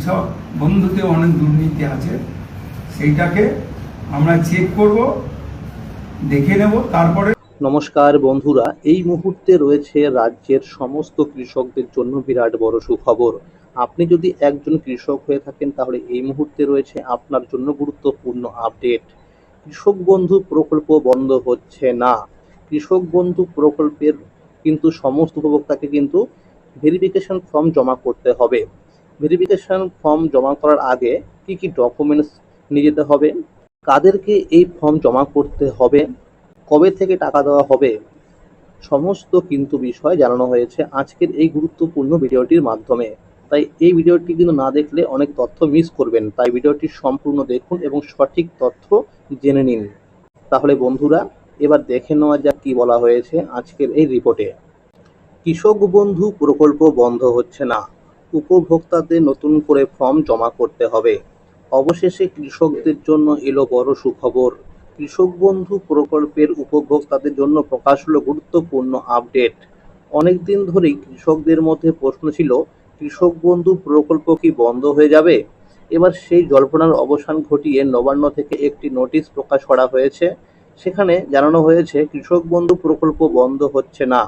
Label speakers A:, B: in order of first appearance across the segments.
A: সব বন্ধুতে অনেক দুর্নীতি আছে, সেইটাকে আমরা চেক করব, দেখে নেব, তারপরে।
B: নমস্কার বন্ধুরা, এই মুহূর্তে রয়েছে রাজ্যের সমস্ত কৃষকদের জন্য বিরাট বড় সুখবর। আপনি যদি একজন কৃষক হয়ে থাকেন তাহলে এই মুহূর্তে রয়েছে আপনার জন্য গুরুত্বপূর্ণ আপডেট। কৃষক বন্ধু প্রকল্প বন্ধ হচ্ছে না। কৃষক বন্ধু প্রকল্পের কিন্তু সমস্ত উপভোক্তাকে কিন্তু ভেরিফিকেশন ফর্ম জমা করতে হবে। ভেরিফিকেশন ফর্ম জমা করার আগে কি কি ডকুমেন্টস নিয়ে যেতে হবে, কাদেরকে এই ফর্ম জমা করতে হবে, কবে থেকে টাকা দেওয়া হবে, সমস্ত কিন্তু বিষয় জানানো হয়েছে আজকের এই গুরুত্বপূর্ণ ভিডিওটির মাধ্যমে। তাই এই ভিডিওটি কিন্তু না দেখলে অনেক তথ্য মিস করবেন, তাই ভিডিওটি সম্পূর্ণ দেখুন এবং সঠিক তথ্য জেনে নিন। তাহলে বন্ধুরা, এবার দেখে নেওয়া যাক কি বলা হয়েছে আজকের এই রিপোর্টে। কৃষক বন্ধু প্রকল্প বন্ধ হচ্ছে না, উপভোক্তাদের নতুন করে ফর্ম জমা করতে হবে। অবশেষে কৃষকদের জন্য এলো বড় সুখবর। কৃষক বন্ধু প্রকল্পের উপভোক্তাদের জন্য প্রকাশ হলো গুরুত্বপূর্ণ আপডেট। অনেকদিন ধরেই কৃষকদের মধ্যে প্রশ্ন ছিল, কৃষক বন্ধু প্রকল্প কি বন্ধ হয়ে যাবে? এবার সেই জল্পনার অবসান ঘটিয়ে নবান্ন থেকে একটি নোটিশ প্রকাশ করা হয়েছে। সেখানে জানানো হয়েছে কৃষক বন্ধু প্রকল্প বন্ধ হচ্ছে না,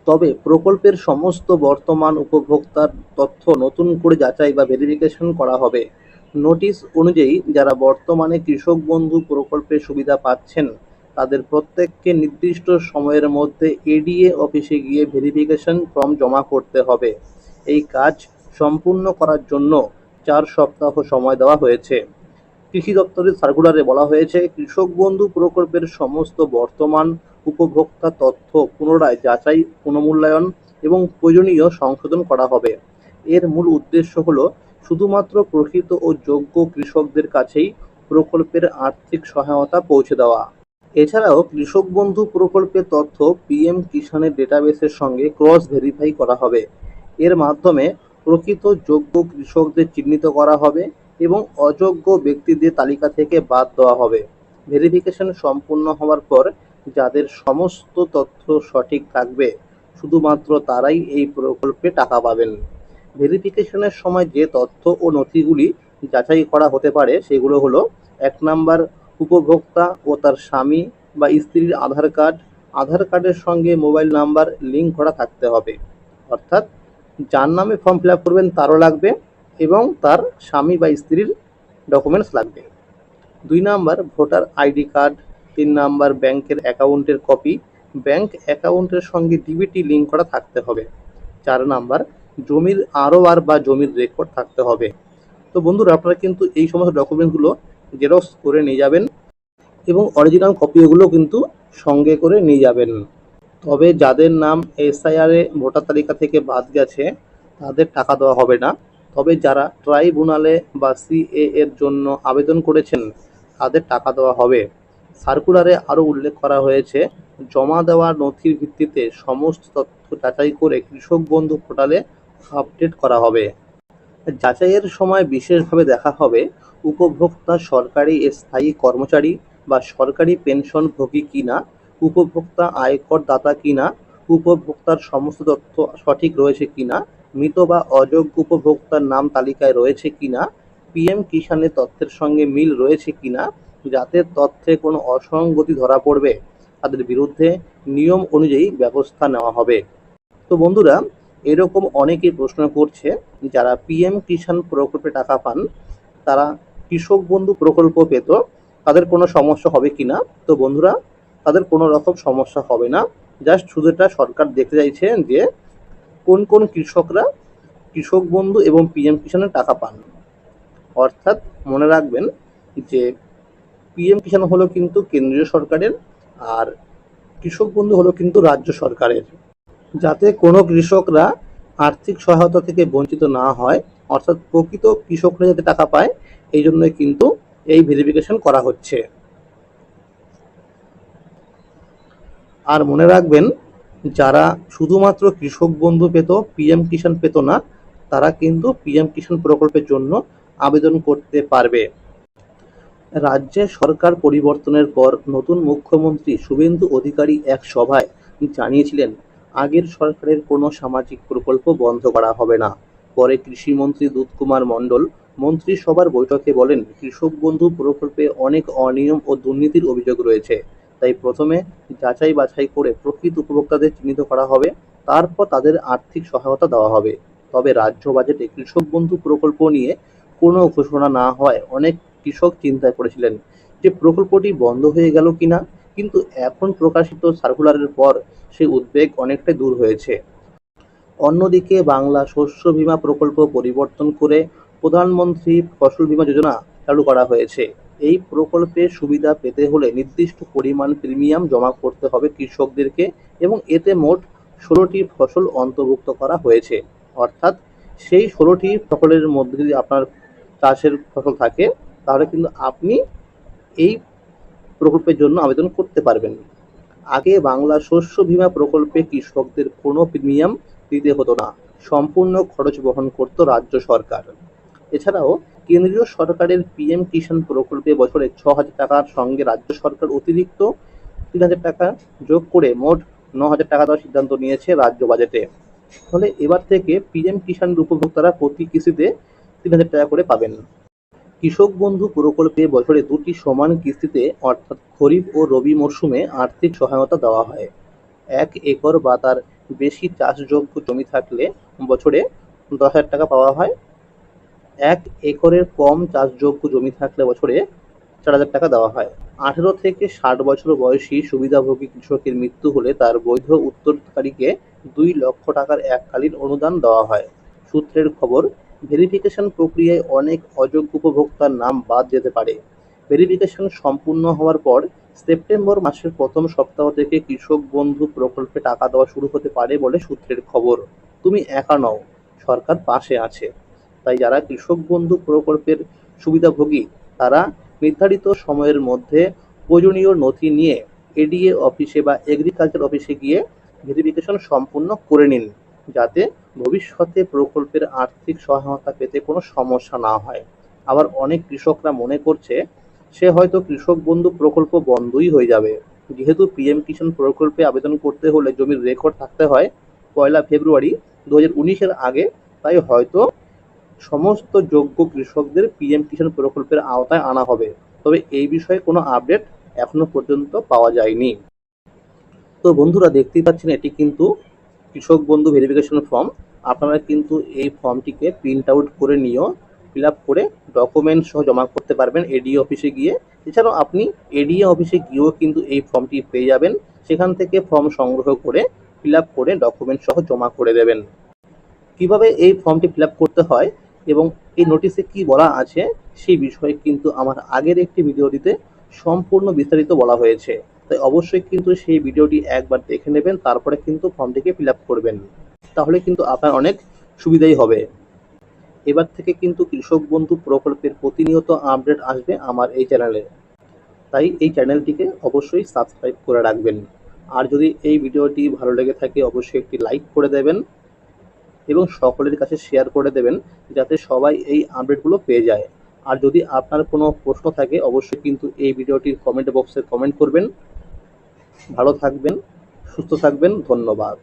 B: তবে প্রকল্পের সমস্ত বর্তমান উপভোক্তার তথ্য নতুন করে যাচাই বা ভেরিফিকেশন করা হবে। নোটিশ অনুযায়ী যারা বর্তমানে কৃষক বন্ধু প্রকল্পের সুবিধা পাচ্ছেন তাদের প্রত্যেককে নির্দিষ্ট সময়ের মধ্যে এডিএ অফিসে গিয়ে ভেরিফিকেশন ফর্ম জমা করতে হবে। এই কাজ সম্পূর্ণ করার জন্য 4 সপ্তাহ সময় দেওয়া হয়েছে। কৃষি দপ্তরের সার্কুলারে বলা হয়েছে, কৃষক বন্ধু প্রকল্পের সমস্ত বর্তমান উপভোক্তা তথ্য পুনরায় যাচাই, পুনর্মূল্যায়ন এবং প্রয়োজনীয় সংশোধন করা হবে। এর মূল উদ্দেশ্য হল শুধুমাত্র প্রকৃত ও যোগ্য কৃষকদের কাছেই প্রকল্পের আর্থিক সহায়তা পৌঁছে দেওয়া। এছাড়াও কৃষক বন্ধু প্রকল্পের তথ্য পিএম কিষাণের ডেটাবেসের সঙ্গে ক্রস ভেরিফাই করা হবে। এর মাধ্যমে প্রকৃত যোগ্য কৃষকদের চিহ্নিত করা হবে এবং অযোগ্য ব্যক্তিদের তালিকা থেকে বাদ দেওয়া হবে। ভেরিফিকেশন সম্পূর্ণ হওয়ার পর যাদের সমস্ত তথ্য সঠিক থাকবে শুধুমাত্র তারাই এই প্রকল্পে টাকা পাবেন। ভেরিফিকেশনের সময় যে তথ্য ও নথিগুলি যাচাই করা হতে পারে সেগুলো হলো, 1 নাম্বার, উপভোক্তা ও তার স্বামী বা স্ত্রীর আধার কার্ডের সঙ্গে মোবাইল নাম্বার লিঙ্ক করা থাকতে হবে। অর্থাৎ যার নামে ফর্ম ফিল আপ করবেন তারও লাগবে এবং তার স্বামী বা স্ত্রীর ডকুমেন্টস লাগবে। 2 number, voter ID card. 3 number, ব্যাংকের অ্যাকাউন্টের কপি, ব্যাংক অ্যাকাউন্টের সঙ্গে ডিবিটি লিঙ্ক করা থাকতে হবে। 4 নাম্বার, জমির আরওআর বা জমির রেকর্ড থাকতে হবে। তো বন্ধুরা, আপনারা কিন্তু এই সমস্ত ডকুমেন্টগুলো জেরক্স করে নিয়ে যাবেন এবং অরিজিনাল কপিগুলো কিন্তু সঙ্গে করে নিয়ে যাবেন। তবে যাদের নাম এসআইআরে ভোটার তালিকা থেকে বাদ গেছে তাদের টাকা দেওয়া হবে না। তবে যারা ট্রাইব্যুনালে বা সিএ এর জন্য আবেদন করেছেন তাদের টাকা দেওয়া হবে। সার্কুলারে আরও উল্লেখ করা হয়েছে, জমা দেওয়া নথির ভিত্তিতে সমস্ত তথ্য যাচাই করে কৃষক বন্ধু পোর্টালে আপডেট করা হবে। যাচাইয়ের সময় বিশেষভাবে দেখা হবে উপভোক্তা সরকারি স্থায়ী কর্মচারী বা সরকারি পেনশনভোগী কিনা, উপভোক্তা আয়কর দাতা কিনা, উপভোক্তার সমস্ত তথ্য সঠিক রয়েছে কিনা, মৃত বা অযোগ্য উপভোক্তার নাম তালিকায় রয়েছে কিনা, পিএম কিষাণের তথ্যের সঙ্গে মিল রয়েছে কিনা। যাদের তথ্যে কোনো অসঙ্গতি ধরা পড়বে তাদের বিরুদ্ধে নিয়ম অনুযায়ী ব্যবস্থা নেওয়া হবে। তো বন্ধুরা, এরকম অনেকেই প্রশ্ন করছে, যারা পিএম কিষাণ প্রকল্পে টাকা পান তারা কৃষক বন্ধু প্রকল্প পেত, তাদের কোনো সমস্যা হবে কিনা? তো বন্ধুরা, তাদের কোনো রকম সমস্যা হবে না। জাস্ট শুধু এটা সরকার দেখতে চাইছে যে কোন কোন কৃষকরা কৃষক বন্ধু এবং পিএম কিষাণের টাকা পান। অর্থাৎ মনে রাখবেন যে পিএম কিষাণ হলো কিন্তু কেন্দ্রীয় সরকারের আর কৃষক বন্ধু হলো কিন্তু রাজ্য সরকারের। যাতে কোনো কৃষকরা আর্থিক সহায়তা থেকে বঞ্চিত না হয়, অর্থাৎ প্রকৃত কৃষকরা যাতে টাকা পায়, এই জন্যই কিন্তু এই ভেরিফিকেশন করা হচ্ছে। আর মনে রাখবেন, যারা শুধুমাত্র কৃষক বন্ধু পেত, পিএম কিষাণ পেত না, তারা কিন্তু পিএম কিষাণ প্রকল্পের জন্য আবেদন করতে পারবে। রাজ্যে সরকার পরিবর্তনের পর নতুন মুখ্যমন্ত্রী শুভেন্দু অধিকারী এক সভায় জানিয়েছিলেন, আগের সরকারের কোনো সামাজিক প্রকল্প বন্ধ করা হবে না। পরে কৃষিমন্ত্রী দুধকুমার মণ্ডল মন্ত্রিসভার বৈঠকে বলেন, কৃষক বন্ধু প্রকল্পে অনেক অনিয়ম ও দুর্নীতির অভিযোগ রয়েছে। তাই প্রথমে যাচাই বাছাই করে প্রকৃত উপভোক্তাদের চিহ্নিত করা হবে, তারপর তাদের আর্থিক সহায়তা দেওয়া হবে। তবে রাজ্য বাজেটে কৃষক বন্ধু প্রকল্প নিয়ে কোনো ঘোষণা না হওয়ায় অনেক কৃষক চিন্তায় পড়েছিলেন যে প্রকল্পটি বন্ধ হয়ে গেল কিনা। কিন্তু এখন প্রকাশিত সার্কুলারের পর সেই উদ্বেগ অনেকটাই দূর হয়েছে। অন্যদিকে বাংলা শস্য বীমা প্রকল্প পরিবর্তন করে প্রধানমন্ত্রী ফসল বীমা যোজনা চালু করা হয়েছে। এই প্রকল্পের সুবিধা পেতে হলে নির্দিষ্ট পরিমাণ প্রিমিয়াম জমা করতে হবে কৃষকদেরকে এবং এতে মোট 16টি ফসল অন্তর্ভুক্ত করা হয়েছে। অর্থাৎ সেই 16টি ফসলের মধ্যে যদি আপনার চাষের ফসল থাকে তাহলে কিন্তু আপনি এই প্রকল্পের জন্য আবেদন করতে পারবেন। আগে বাংলা শস্য বীমা প্রকল্পে কৃষকদের কোনো প্রিমিয়াম দিতে হতো না, সম্পূর্ণ খরচ বহন করত রাজ্য সরকার। এছাড়াও কেন্দ্রীয় সরকারের পিএম কিষাণ প্রকল্পে বছরে 6,000 টাকার সঙ্গে রাজ্য সরকার অতিরিক্ত 3,000 টাকা যোগ করে মোট 9,000 টাকা দেওয়ার সিদ্ধান্ত নিয়েছে রাজ্য বাজেটে। ফলে এবার থেকে পিএম কিষাণের উপভোক্তারা প্রতি কিস্তিতে 3,000 টাকা করে পাবেন। কৃষক বন্ধু প্রকল্পে বছরে 2টি সমান কিস্তিতে অর্থাৎ খরিফ ও রবি মরশুমে আর্থিক সহায়তা দেওয়া হয়। 1 একর বা তার বেশি চাষযোগ্য জমি থাকলে বছরে 10,000 টাকা পাওয়া হয়। 1 একরের কম চাষযোগ্য জমি থাকলে বছরে 4,000 টাকা দেওয়া হয়। 18 থেকে 60 বছর বয়সী সুবিধাভোগী কৃষকের মৃত্যু হলে তার বৈধ উত্তরাধিকারীকে 2 লক্ষ টাকার এককালীন অনুদান দেওয়া হয়। সূত্রের খবর, ভেরিফিকেশন প্রক্রিয়ায় অনেক অযোগ্য উপভোক্তার নাম বাদ যেতে পারে। ভেরিফিকেশন সম্পূর্ণ হওয়ার পর সেপ্টেম্বর মাসের প্রথম সপ্তাহ থেকে কৃষক বন্ধু প্রকল্পে টাকা দেওয়া শুরু হতে পারে বলে সূত্রের খবর। তুমি একা নও, সরকার পাশে আছে। তাই যারা কৃষক বন্ধু প্রকল্পের সুবিধাভোগী তারা নির্ধারিত সময়ের মধ্যে প্রয়োজনীয় নথি নিয়ে এডিএ অফিসে বা এগ্রিকালচার অফিসে গিয়ে ভেরিফিকেশন সম্পূর্ণ করে নিন, যাতে ভবিষ্যতে প্রকল্পের আর্থিক সহায়তা পেতে কোনো সমস্যা না হয়। আবার অনেক কৃষকরা মনে করছে সে হয়তো কৃষক বন্ধু প্রকল্প বন্ধই হয়ে যাবে। যেহেতু পিএম কিষাণ প্রকল্পে আবেদন করতে হলে জমির রেকর্ড থাকতে হয় 1 ফেব্রুয়ারি 2019-এর আগে, তাই হয়তো সমস্ত যোগ্য কৃষকদের পিএম কিষাণ প্রকল্পের আওতায় আনা হবে। তবে এই বিষয়ে কোনো আপডেট এখনো পর্যন্ত পাওয়া যায়নি। তো বন্ধুরা, দেখতেই পাচ্ছেন এটি কিন্তু কৃষক বন্ধু ভেরিফিকেশন ফর্ম। আপনারা কিন্তু এই ফর্মটিকে প্রিন্ট আউট করে নিয়েও ফিল আপ করে ডকুমেন্ট সহ জমা করতে পারবেন এডিএ অফিসে গিয়ে। এছাড়াও আপনি এডিএ অফিসে গিয়েও কিন্তু এই ফর্মটি পেয়ে যাবেন। সেখান থেকে ফর্ম সংগ্রহ করে ফিল আপ করে ডকুমেন্ট সহ জমা করে দেবেন। কিভাবে এই ফর্মটি ফিল আপ করতে হয় এবং এই নোটিশে কি বলা আছে সেই বিষয়ে কিন্তু আমার আগের একটি ভিডিওটিতে সম্পূর্ণ বিস্তারিত বলা হয়েছে। তাই অবশ্যই কিন্তু সেই ভিডিওটি একবার দেখে নেবেন, তারপরে কিন্তু ফর্মটিকে ফিল আপ করবেন। তাহলে কিন্তু আপনার অনেক সুবিধাই হবে। এবার থেকে কিন্তু কৃষক বন্ধু প্রকল্পের প্রতিনিয়ত আপডেট আসবে আমার এই চ্যানেলে। তাই এই চ্যানেলটিকে অবশ্যই সাবস্ক্রাইব করে রাখবেন। আর যদি এই ভিডিওটি ভালো লেগে থাকে অবশ্যই একটি লাইক করে দেবেন এবং সকলের কাছে শেয়ার করে দেবেন, যাতে সবাই এই আপডেটগুলো পেয়ে যায়। আর যদি আপনার কোনো প্রশ্ন থাকে অবশ্যই কিন্তু এই ভিডিওটির কমেন্ট বক্সে কমেন্ট করবেন। ভালো থাকবেন, সুস্থ থাকবেন, ধন্যবাদ।